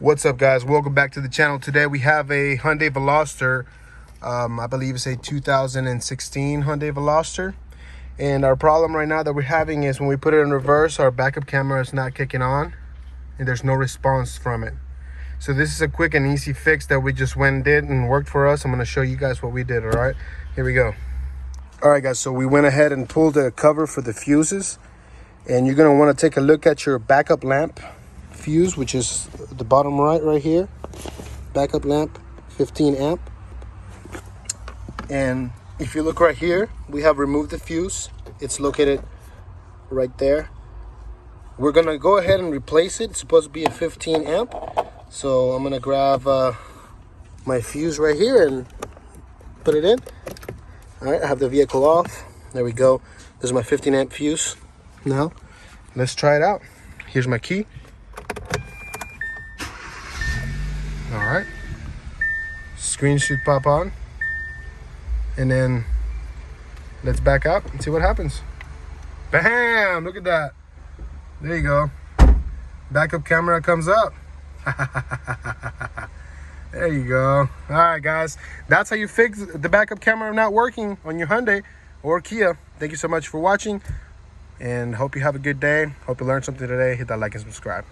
What's up, guys? Welcome back to the channel. Today we have a Hyundai Veloster. I believe it's a 2016 Hyundai Veloster. And our problem right now that we're having is when we put it in reverse, our backup camera is not kicking on and there's no response from it. So this is a quick and easy fix that we just went and did and worked for us. I'm going to show you guys what we did. All right, here we go. All right, guys, so we went ahead and pulled the cover for the fuses, and you're going to want to take a look at your backup lamp fuse, which is the bottom right here. Backup lamp, 15 amp. And if you look right here, we have removed the fuse. It's located right there. We're gonna go ahead and replace it. It's supposed to be a 15 amp. So I'm gonna grab my fuse right here and put it in. All right, I have the vehicle off. There we go. This is my 15 amp fuse. Now, let's try it out. Here's my key. All right, screen should pop on, and then let's back out and see what happens. Bam! Look at that. There you go. Backup camera comes up. There you go. All right, guys, that's how you fix the backup camera not working on your Hyundai or Kia. Thank you so much for watching, and hope you have a good day. Hope you learned something today. Hit that like and subscribe.